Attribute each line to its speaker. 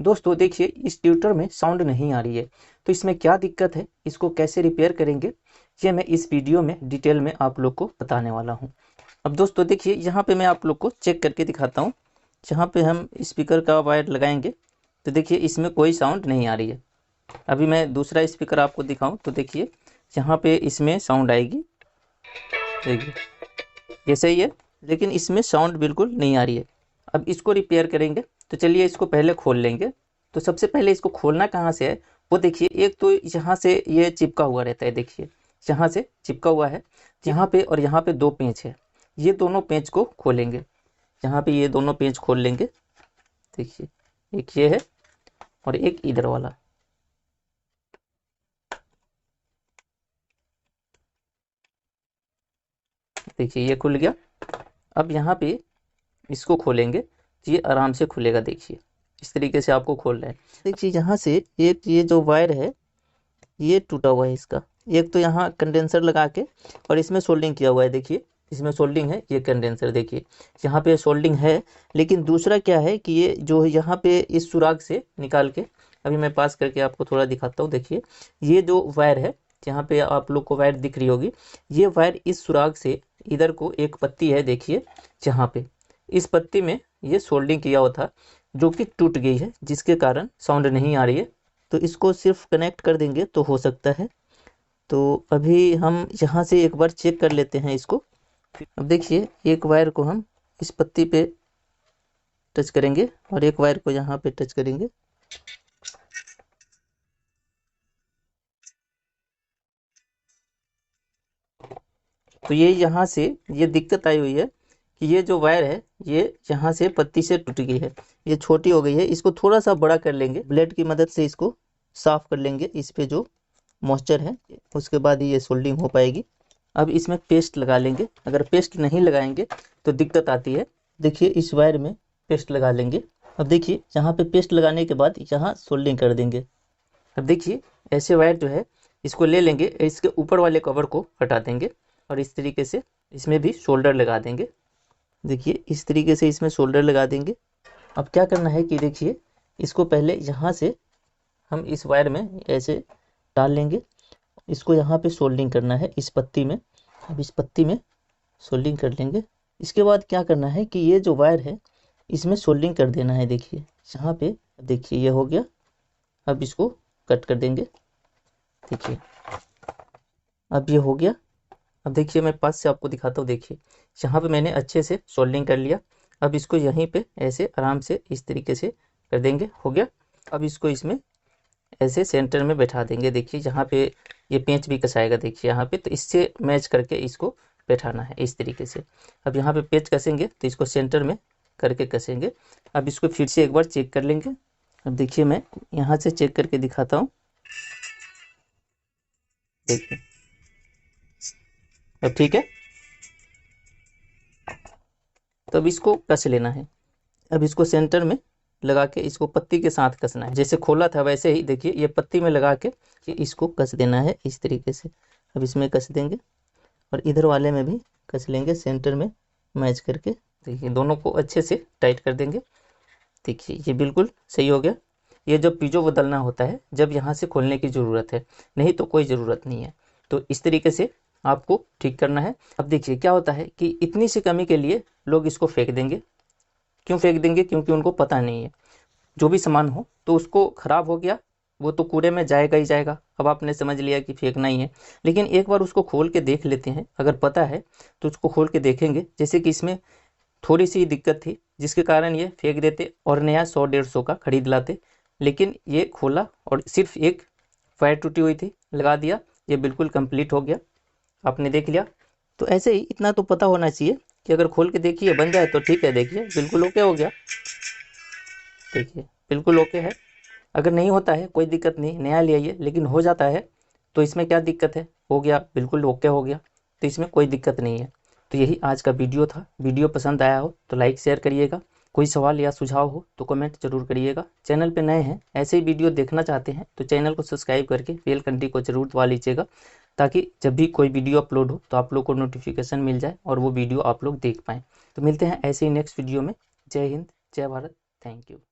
Speaker 1: दोस्तों देखिए, इस ट्यूटर में साउंड नहीं आ रही है, तो इसमें क्या दिक्कत है, इसको कैसे रिपेयर करेंगे, ये मैं इस वीडियो में डिटेल में आप लोग को बताने वाला हूँ। अब दोस्तों देखिए, यहाँ पे मैं आप लोग को चेक करके दिखाता हूँ। जहाँ पे हम स्पीकर का वायर लगाएंगे तो देखिए इसमें कोई साउंड नहीं आ रही है। अभी मैं दूसरा स्पीकर आपको दिखाऊं तो देखिए यहाँ पे इसमें साउंड आएगी, देखिए ये सही है, लेकिन इसमें साउंड बिल्कुल नहीं आ रही है। अब इसको रिपेयर करेंगे तो चलिए इसको पहले खोल लेंगे। तो सबसे पहले इसको खोलना कहाँ से है, वो देखिए, एक तो यहाँ से ये चिपका हुआ रहता है, देखिए यहाँ से चिपका हुआ है, यहाँ पे और यहाँ पे दो पेंच है, ये दोनों पेंच को खोलेंगे। यहाँ पे ये दोनों पेंच खोल लेंगे, देखिए एक ये है और एक इधर वाला। देखिए ये खुल गया। अब यहाँ पे इसको खोलेंगे तो ये आराम से खुलेगा, देखिए इस तरीके से आपको खोलना है। देखिए यहाँ से एक ये जो वायर है ये टूटा हुआ है इसका, एक तो यहाँ कंडेंसर लगा के और इसमें सोल्डिंग किया हुआ है, देखिए इसमें सोल्डिंग है, ये कंडेंसर देखिए यहाँ पे सोल्डिंग है। लेकिन दूसरा क्या है कि ये जो यहाँ पे इस सुराग से निकाल के, अभी मैं पास करके आपको थोड़ा दिखाता हूँ। देखिए ये जो वायर है, यहाँ पे आप लोग को वायर दिख रही होगी, ये वायर इस सुराग से इधर को एक पत्ती है, देखिए जहाँ पे इस पत्ती में ये सोल्डिंग किया हुआ था, जो कि टूट गई है, जिसके कारण साउंड नहीं आ रही है। तो इसको सिर्फ कनेक्ट कर देंगे तो हो सकता है। तो अभी हम यहाँ से एक बार चेक कर लेते हैं इसको। अब देखिए एक वायर को हम इस पत्ती पे टच करेंगे और एक वायर को यहाँ पे टच करेंगे। तो ये यहाँ से ये दिक्कत आई हुई है कि ये जो वायर है ये यहाँ से पत्ती से टूट गई है, ये छोटी हो गई है। इसको थोड़ा सा बड़ा कर लेंगे, ब्लेड की मदद से इसको साफ कर लेंगे, इस पे जो मॉइस्चर है, उसके बाद ही ये सोल्डिंग हो पाएगी। अब इसमें पेस्ट लगा लेंगे, अगर पेस्ट नहीं लगाएंगे तो दिक्कत आती है। देखिए इस वायर में पेस्ट लगा लेंगे। अब देखिए यहाँ पे पेस्ट लगाने के बाद यहाँ सोल्डिंग कर देंगे। अब देखिए ऐसे वायर जो है इसको ले लेंगे, इसके ऊपर वाले कवर को हटा देंगे और इस तरीके से इसमें भी शोल्डर लगा देंगे। देखिए इस तरीके से इसमें शोल्डर लगा देंगे। अब क्या करना है कि देखिए इसको पहले यहाँ से हम इस वायर में ऐसे डाल लेंगे, इसको यहाँ पे सोल्डिंग करना है इस पत्ती में। अब इस पत्ती में सोल्डिंग कर लेंगे। इसके बाद क्या करना है कि ये जो वायर है इसमें सोल्डिंग कर देना है, देखिए यहाँ पे, देखिए ये हो गया। अब इसको कट कर देंगे, देखिए अब ये हो गया। अब देखिए मैं पास से आपको दिखाता हूँ, देखिए यहाँ पे मैंने अच्छे से सोल्डिंग कर लिया। अब इसको यहीं पे ऐसे आराम से इस तरीके से कर देंगे, हो गया। अब इसको इसमें ऐसे सेंटर में बैठा देंगे, देखिए यहाँ पे ये पेंच भी कसाएगा, देखिए यहाँ पे, तो इससे मैच करके इसको बैठाना है इस तरीके से। अब यहाँ पे पेंच कसेंगे तो इसको सेंटर में करके कसेंगे। अब इसको फिर से एक बार चेक कर लेंगे। अब देखिए मैं यहाँ से चेक करके दिखाता हूँ, देखिए अब ठीक है। तो अब इसको कस लेना है, अब इसको सेंटर में लगा के इसको पत्ती के साथ कसना है, जैसे खोला था वैसे ही देखिए ये पत्ती में लगा के इसको कस देना है इस तरीके से। अब इसमें कस देंगे और इधर वाले में भी कस लेंगे, सेंटर में मैच करके, देखिए दोनों को अच्छे से टाइट कर देंगे। देखिए ये बिल्कुल सही हो गया। ये जब पीजो बदलना होता है जब यहाँ से खोलने की ज़रूरत है, नहीं तो कोई ज़रूरत नहीं है। तो इस तरीके से आपको ठीक करना है। अब देखिए क्या होता है कि इतनी सी कमी के लिए लोग इसको फेंक देंगे। क्यों फेंक देंगे? क्योंकि उनको पता नहीं है, जो भी सामान हो तो उसको ख़राब हो गया वो तो कूड़े में जाएगा ही जाएगा। अब आपने समझ लिया कि फेंकना ही है, लेकिन एक बार उसको खोल के देख लेते हैं, अगर पता है तो उसको खोल के देखेंगे। जैसे कि इसमें थोड़ी सी दिक्कत थी जिसके कारण ये फेंक देते और नया 100-150 का खरीद लाते, लेकिन ये खोला और सिर्फ एक वायर टूटी हुई थी, लगा दिया, ये बिल्कुल कंप्लीट हो गया। आपने देख लिया। तो ऐसे ही इतना तो पता होना चाहिए कि अगर खोल के देखिए बन जाए तो ठीक है, देखिए बिल्कुल ओके हो गया, देखिए बिल्कुल ओके है। अगर नहीं होता है कोई दिक्कत नहीं, नया ले आइए, लेकिन हो जाता है तो इसमें क्या दिक्कत है, हो गया बिल्कुल ओके हो गया, तो इसमें कोई दिक्कत नहीं है। तो यही आज का वीडियो था। वीडियो पसंद आया हो तो लाइक शेयर करिएगा, कोई सवाल या सुझाव हो तो कमेंट जरूर करिएगा। चैनल पे नए हैं, ऐसे ही वीडियो देखना चाहते हैं तो चैनल को सब्सक्राइब करके बेल घंटी को जरूर दबा लीजिएगा, ताकि जब भी कोई वीडियो अपलोड हो तो आप लोग को नोटिफिकेशन मिल जाए और वो वीडियो आप लोग देख पाएँ। तो मिलते हैं ऐसे ही नेक्स्ट वीडियो में। जय हिंद, जय भारत, थैंक यू।